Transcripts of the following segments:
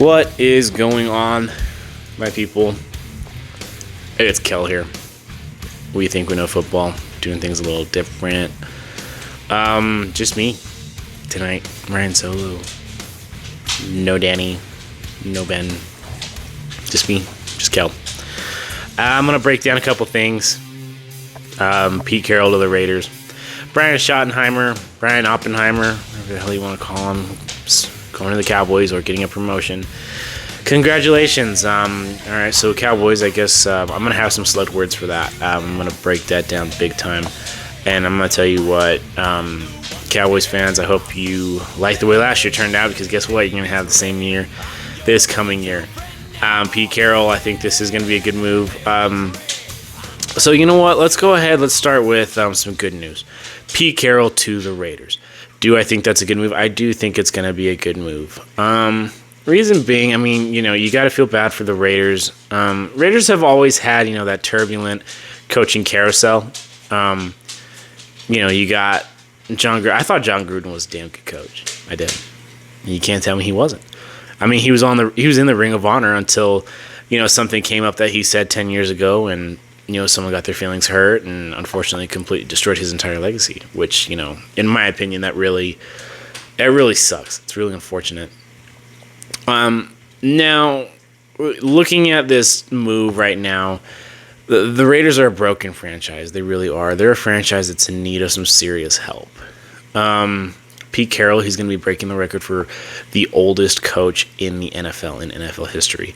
What is going on, my people? It's Kell here. We think we know football, doing things a little different. Just me tonight. Ryan solo. No Danny, no Ben. Just me, just Kell. I'm gonna break down a couple things. Pete Carroll to the Raiders. Brian Schottenheimer, Brian Oppenheimer, whatever the hell you want to call him, going to the Cowboys or getting a promotion. Congratulations. All right, so Cowboys, I guess I'm going to have some select words for that. I'm going to break that down big time. And I'm going to tell you what, Cowboys fans, I hope you like the way last year turned out, because guess what? You're going to have the same year this coming year. Pete Carroll, I think this is going to be a good move. So you know what? Let's go ahead. Let's start with some good news. Pete Carroll to the Raiders. Do I think that's a good move? I do think it's going to be a good move. Reason being, I mean, you got to feel bad for the Raiders. Raiders have always had, that turbulent coaching carousel. You got John Gruden. I thought John Gruden was a damn good coach. I did. You can't tell me he wasn't. I mean, he was in the Ring of Honor until, something came up that he said 10 years ago, and someone got their feelings hurt and unfortunately completely destroyed his entire legacy, which, in my opinion, that really sucks. It's really unfortunate. Now, looking at this move right now, the Raiders are a broken franchise. They really are. They're a franchise that's in need of some serious help. Pete Carroll, he's going to be breaking the record for the oldest coach in the NFL, in NFL history.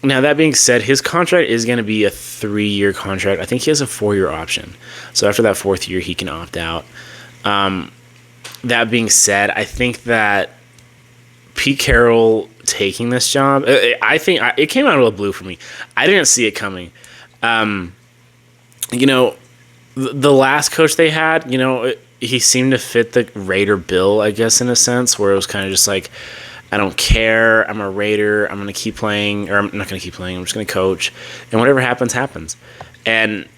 Now, that being said, his contract is going to be a 3-year contract. I think he has a 4-year option. So after that 4th year, he can opt out. That being said, I think that Pete Carroll taking this job, I think it came out of the blue for me. I didn't see it coming. The last coach they had, he seemed to fit the Raider bill, I guess, in a sense, where it was kind of just like, I don't care. I'm a Raider. I'm going to keep playing, or I'm not going to keep playing. I'm just going to coach, and whatever happens, happens. And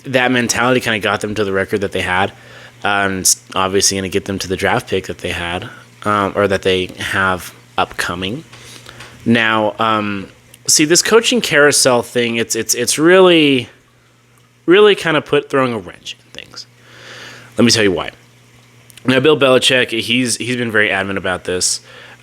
that mentality kind of got them to the record that they had. It's obviously going to get them to the draft pick that they had, or that they have upcoming. Now, see, this coaching carousel thing, it's really, really kind of throwing a wrench in things. Let me tell you why. Now, Bill Belichick, he's been very adamant about this.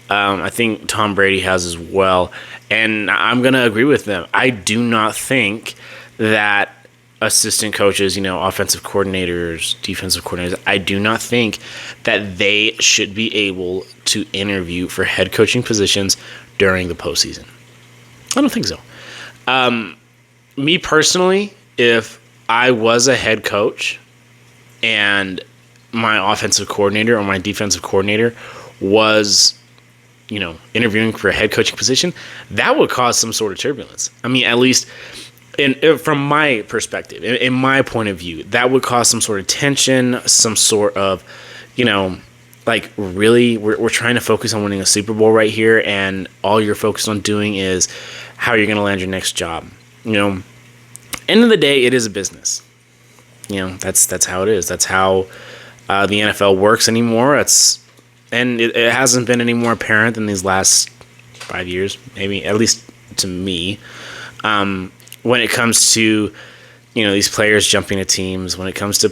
I think Tom Brady has as well, and I'm going to agree with them. I do not think that assistant coaches, offensive coordinators, defensive coordinators, I do not think that they should be able to interview for head coaching positions during the postseason. I don't think so. Me personally, if I was a head coach and my offensive coordinator or my defensive coordinator was interviewing for a head coaching position, that would cause some sort of turbulence. I mean, at least from my perspective, in my point of view, that would cause some sort of tension, some sort of, really, we're trying to focus on winning a Super Bowl right here, and all you're focused on doing is how you're going to land your next job. End of the day, it is a business. That's how it is. That's how the NFL works anymore. And it hasn't been any more apparent than these last 5 years, maybe, at least to me, when it comes to, these players jumping to teams, when it comes to,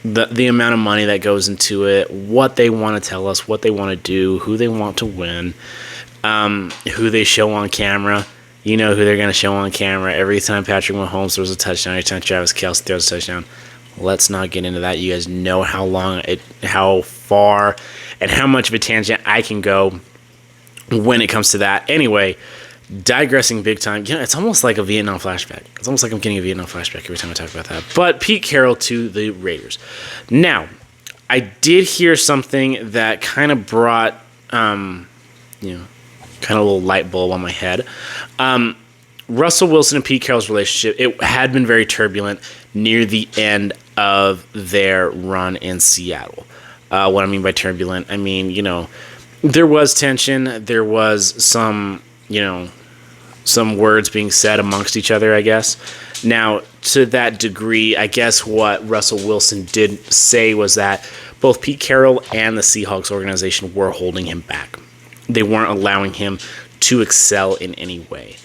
the amount of money that goes into it, what they want to tell us, what they want to do, who they want to win, who they show on camera. Who they're going to show on camera. Every time Patrick Mahomes throws a touchdown, every time Travis Kelce throws a touchdown. Let's not get into that. You guys know how far, and how much of a tangent I can go when it comes to that. Anyway, digressing big time. It's almost like a Vietnam flashback. It's almost like I'm getting a Vietnam flashback every time I talk about that. But Pete Carroll to the Raiders. Now, I did hear something that kind of brought, kind of a little light bulb on my head. Russell Wilson and Pete Carroll's relationship, it had been very turbulent near the end of their run in Seattle. What I mean by turbulent, I mean, there was tension. There was some words being said amongst each other, I guess. Now, to that degree, I guess what Russell Wilson did say was that both Pete Carroll and the Seahawks organization were holding him back. they weren't allowing him to excel in any way.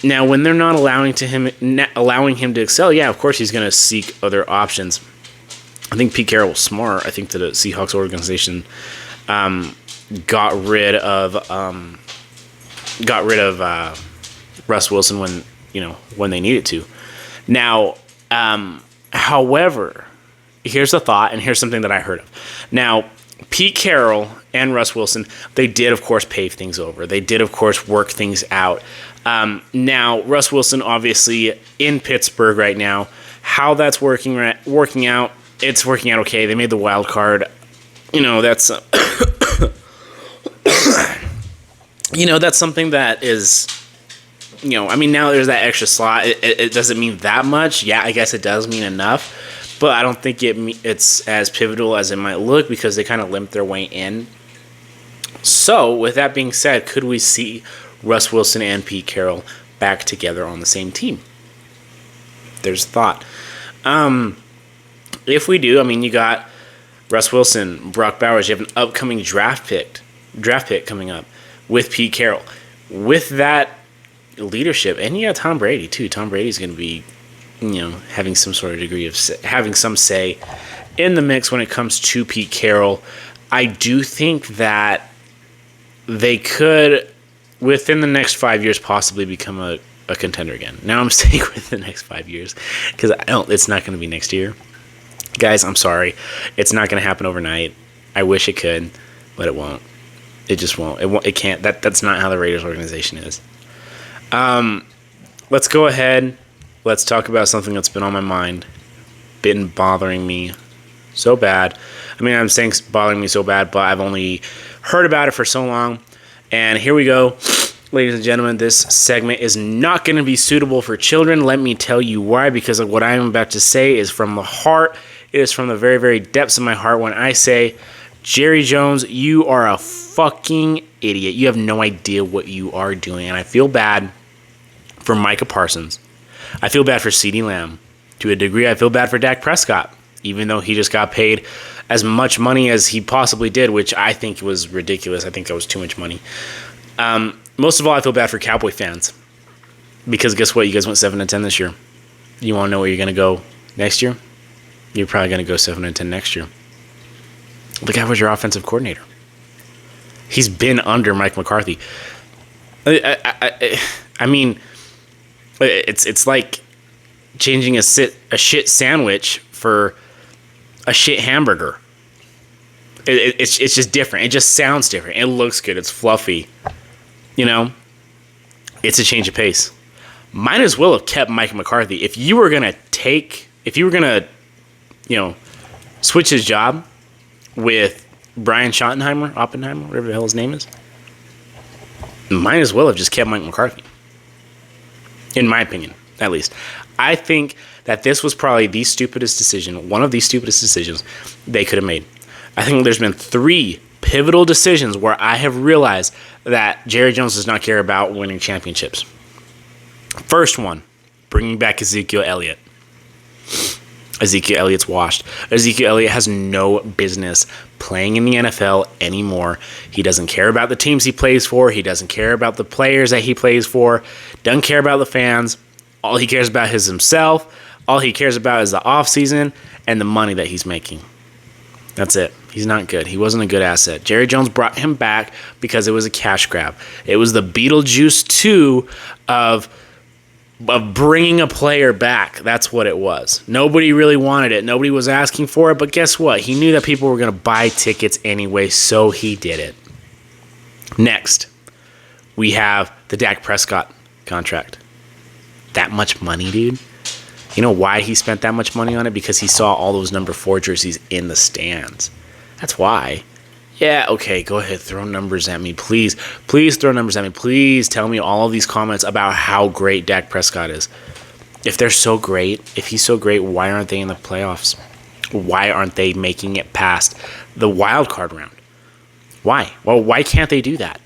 Now, when they're not allowing him to excel, yeah, of course he's going to seek other options. I think Pete Carroll was smart. I think that the Seahawks organization got rid of Russ Wilson when they needed to. Now, however, here's a thought, and here's something that I heard of. Now, Pete Carroll and Russ Wilson, they did, of course, pave things over. They did, of course, work things out. Now, Russ Wilson, obviously, in Pittsburgh right now, how that's working out, it's working out okay. They made the wild card. That's that's something that is, now there's that extra slot. It doesn't mean that much. Yeah, I guess it does mean enough, but I don't think it's as pivotal as it might look because they kind of limped their way in. So, with that being said, could we see Russ Wilson and Pete Carroll back together on the same team? There's thought. If we do, you got Russ Wilson, Brock Bowers. You have an upcoming draft pick coming up with Pete Carroll. With that leadership, and you got Tom Brady too. Tom Brady's going to be, having some sort of degree of having some say in the mix when it comes to Pete Carroll. I do think that they could, within the next 5 years, possibly become a contender again. Now I'm saying within the next 5 years because it's not going to be next year. Guys, I'm sorry. It's not going to happen overnight. I wish it could, but it won't. It just won't. It can't. That's not how the Raiders organization is. Let's go ahead. Let's talk about something that's been on my mind, been bothering me so bad. I'm saying bothering me so bad, but I've only heard about it for so long. And here we go. Ladies and gentlemen, this segment is not going to be suitable for children. Let me tell you why, because of what I'm about to say is from the heart. It is from the very, very depths of my heart when I say, Jerry Jones, you are a fucking idiot. You have no idea what you are doing. And I feel bad for Micah Parsons. I feel bad for CeeDee Lamb. To a degree, I feel bad for Dak Prescott, even though he just got paid as much money as he possibly did, which I think was ridiculous. I think that was too much money. Most of all, I feel bad for Cowboy fans. Because guess what? You guys went 7-10 this year. You want to know where you're going to go next year? You're probably going to go 7-10 next year. The guy was your offensive coordinator. He's been under Mike McCarthy. It's like changing a shit sandwich for a shit hamburger. It's just different. It just sounds different. It looks good. It's fluffy. It's a change of pace. Might as well have kept Mike McCarthy. If you were gonna switch his job with Brian Oppenheimer, whatever the hell his name is, might as well have just kept Mike McCarthy. In my opinion, at least. I think that this was probably one of the stupidest decisions they could have made. I think there's been 3 pivotal decisions where I have realized that Jerry Jones does not care about winning championships. First one, bringing back Ezekiel Elliott. Ezekiel Elliott's washed. Ezekiel Elliott has no business playing in the NFL anymore. He doesn't care about the teams he plays for. He doesn't care about the players that he plays for. Doesn't care about the fans. All he cares about is himself. All he cares about is the offseason and the money that he's making. That's it. He's not good. He wasn't a good asset. Jerry Jones brought him back because it was a cash grab. It was the Beetlejuice 2 of bringing a player back. That's what it was. Nobody really wanted it. Nobody was asking for it. But guess what? He knew that people were going to buy tickets anyway, so he did it. Next, we have the Dak Prescott contract. That much money, dude. You know why he spent that much money on it? Because he saw all those number 4 jerseys in the stands. That's why. Yeah, okay, go ahead, throw numbers at me. Please throw numbers at me. Please tell me all of these comments about how great Dak Prescott is. If they're so great, if he's so great, why aren't they in the playoffs? Why aren't they making it past the wild card round? Why? Well, why can't they do that?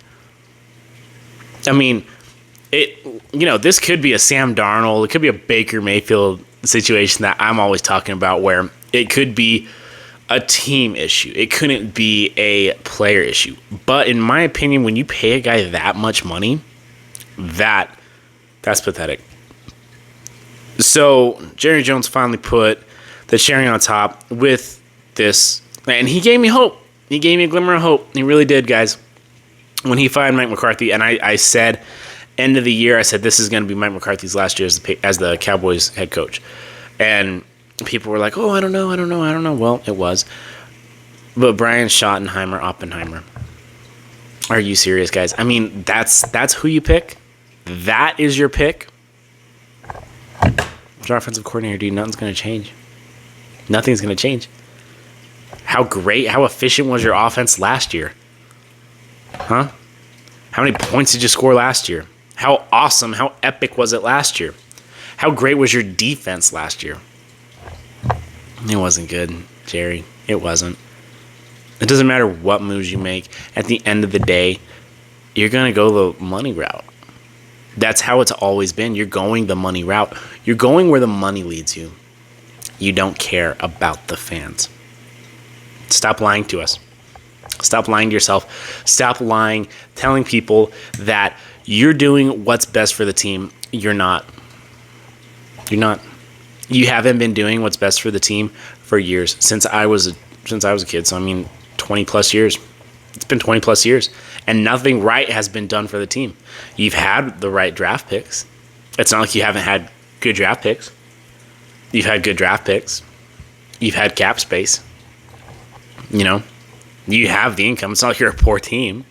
This could be a Sam Darnold, it could be a Baker Mayfield situation that I'm always talking about, where it could be a team issue. It couldn't be a player issue. But in my opinion, when you pay a guy that much money, that's pathetic. So Jerry Jones finally put the cherry on top with this, and he gave me hope. He gave me a glimmer of hope. He really did, guys. When he fired Mike McCarthy, and I said, end of the year, I said this is going to be Mike McCarthy's last year as the Cowboys head coach. And people were like, oh, I don't know. Well, it was. But Brian Schottenheimer, Oppenheimer. Are you serious, guys? I mean, that's who you pick? That is your pick? As our offensive coordinator, dude, nothing's going to change. Nothing's going to change. How great, how efficient was your offense last year? Huh? How many points did you score last year? How awesome, how epic was it last year? How great was your defense last year? It wasn't good, Jerry. It wasn't. It doesn't matter what moves you make. At the end of the day, you're going to go the money route. That's how it's always been. You're going the money route. You're going where the money leads you. You don't care about the fans. Stop lying to us. Stop lying to yourself. Stop lying, telling people that you're doing what's best for the team. You're not. You're not. You haven't been doing what's best for the team for years. Since I was a kid. So, I mean, 20 plus years. It's been 20 plus years. And nothing right has been done for the team. You've had the right draft picks. It's not like you haven't had good draft picks. You've had good draft picks. You've had cap space. You know, you have the income. It's not like you're a poor team.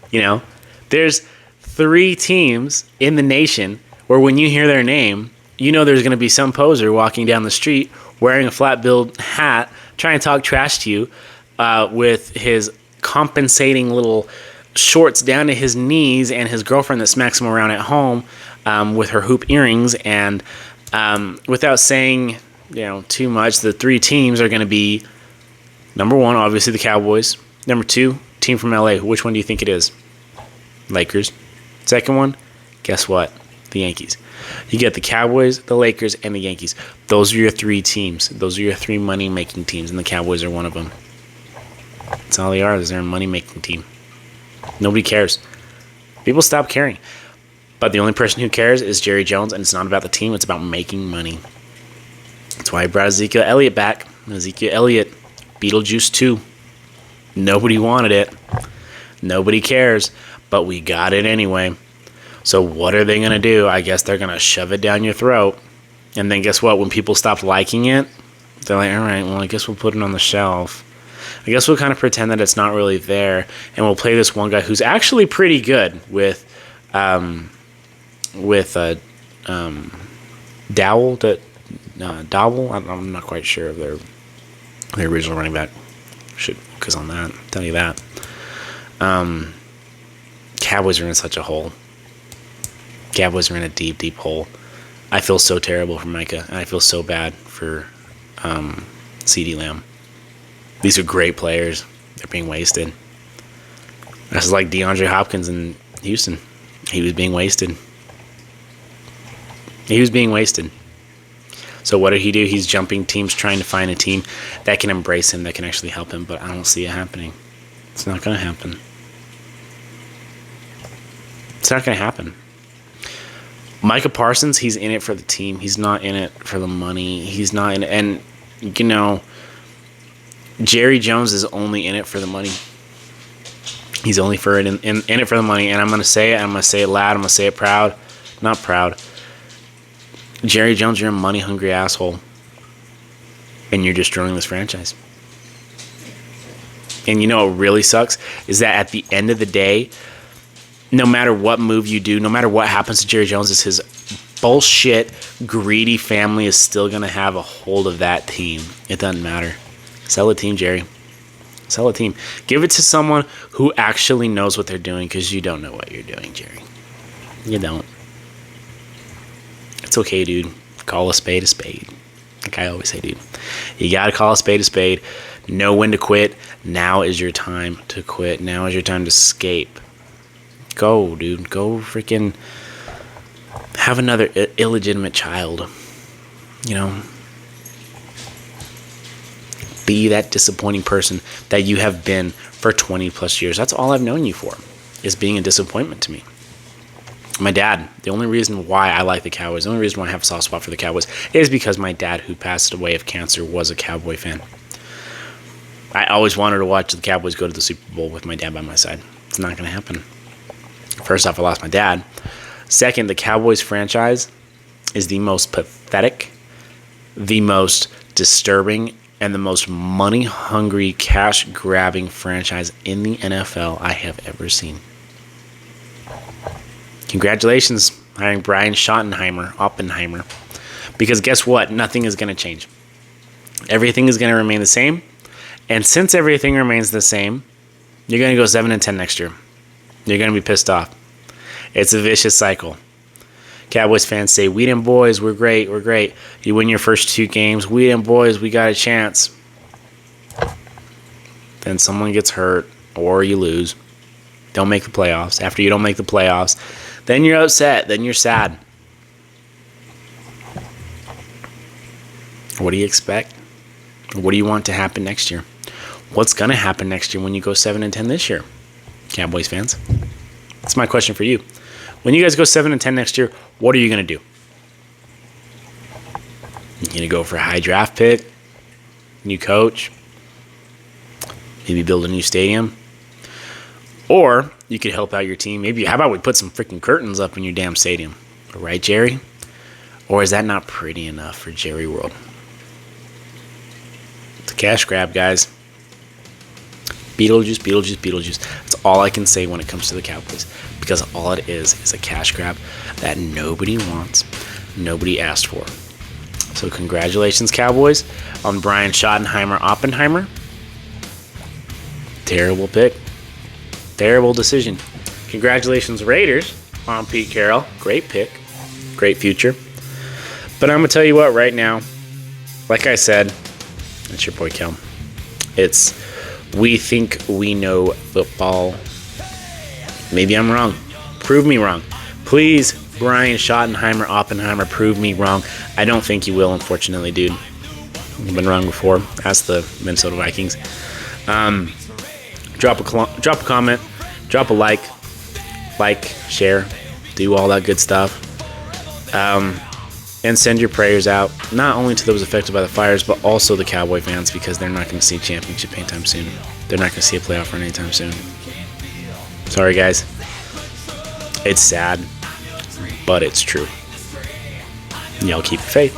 You know, there's 3 teams in the nation where when you hear their name, you know there's going to be some poser walking down the street wearing a flat-billed hat trying to talk trash to you with his compensating little shorts down to his knees and his girlfriend that smacks him around at home with her hoop earrings. And without saying, too much, the 3 teams are going to be, number 1, obviously the Cowboys. Number 2, team from LA. Which one do you think it is? Lakers. Second one, guess what? The Yankees. You get the Cowboys, the Lakers, and the Yankees. Those are your 3 teams. Those are your 3 money-making teams, and the Cowboys are one of them. That's all they are. They're a money-making team. Nobody cares. People stop caring. But the only person who cares is Jerry Jones, and it's not about the team. It's about making money. That's why I brought Ezekiel Elliott back. Ezekiel Elliott, Beetlejuice 2. Nobody wanted it. Nobody cares. But we got it anyway. So what are they going to do? I guess they're going to shove it down your throat. And then guess what? When people stop liking it, they're like, all right, well, I guess we'll put it on the shelf. I guess we'll kind of pretend that it's not really there. And we'll play this one guy who's actually pretty good with Dowell. Dowell? I'm not quite sure of their original running back. Should focus on that. I'll tell you that. Cowboys are in such a hole. Cowboys are in a deep, deep hole. I feel so terrible for Micah, and I feel so bad for CeeDee Lamb. These are great players. They're being wasted. That's like DeAndre Hopkins in Houston. He was being wasted. So what did he do? He's jumping teams, trying to find a team that can embrace him, that can actually help him, but I don't see it happening. It's not going to happen. It's not going to happen. Micah Parsons, he's in it for the team. He's not in it for the money. He's not in it. And, Jerry Jones is only in it for the money. He's only in it for the money. And I'm going to say it. I'm going to say it loud. I'm going to say it proud. Not proud. Jerry Jones, you're a money-hungry asshole. And you're destroying this franchise. And you know what really sucks? Is that at the end of the day, no matter what move you do, no matter what happens to Jerry Jones, is his bullshit, greedy family is still going to have a hold of that team. It doesn't matter. Sell a team, Jerry. Sell a team. Give it to someone who actually knows what they're doing, because you don't know what you're doing, Jerry. You don't. It's okay, dude. Call a spade a spade. Like I always say, dude. You got to call a spade a spade. Know when to quit. Now is your time to quit. Now is your time to escape. Go, dude. Go freaking have another illegitimate child. Be that disappointing person that you have been for 20 plus years. That's all I've known you for, is being a disappointment to me. My dad, the only reason why I like the Cowboys, the only reason why I have a soft spot for the Cowboys is because my dad, who passed away of cancer, was a Cowboy fan. I always wanted to watch the Cowboys go to the Super Bowl with my dad by my side. It's not going to happen. First off, I lost my dad. Second, the Cowboys franchise is the most pathetic, the most disturbing, and the most money-hungry, cash-grabbing franchise in the NFL I have ever seen. Congratulations hiring Brian Schottenheimer. Because guess what? Nothing is going to change. Everything is going to remain the same. And since everything remains the same, you're going to go 7-10 next year. You're going to be pissed off. It's a vicious cycle. Cowboys fans say, we them boys, we're great, we're great. You win your first 2 games, we them boys, we got a chance. Then someone gets hurt or you lose. Don't make the playoffs. After you don't make the playoffs, then you're upset, then you're sad. What do you expect? What do you want to happen next year? What's going to happen next year when you go 7-10 this year, Cowboys fans? That's my question for you. When you guys go 7-10 next year, what are you going to do? You going to go for a high draft pick? New coach? Maybe build a new stadium? Or you could help out your team. Maybe, how about we put some freaking curtains up in your damn stadium? Right, Jerry? Or is that not pretty enough for Jerry World? It's a cash grab, guys. Beetlejuice. That's all I can say when it comes to the Cowboys. Because all it is a cash grab that nobody wants, nobody asked for. So congratulations, Cowboys, on Brian Schottenheimer. Terrible pick. Terrible decision. Congratulations, Raiders, on Pete Carroll. Great pick. Great future. But I'm going to tell you what, right now, like I said, it's your boy Kell. It's we think we know football. Maybe I'm wrong. Prove me wrong. Please, Brian Schottenheimer, prove me wrong. I don't think you will, unfortunately, dude. I've been wrong before. Ask the Minnesota Vikings. Drop a comment. Drop a like, share, do all that good stuff. And send your prayers out, not only to those affected by the fires, but also the Cowboy fans, because they're not going to see championship anytime soon. They're not going to see a playoff run anytime soon. Sorry, guys. It's sad, but it's true. Y'all keep faith.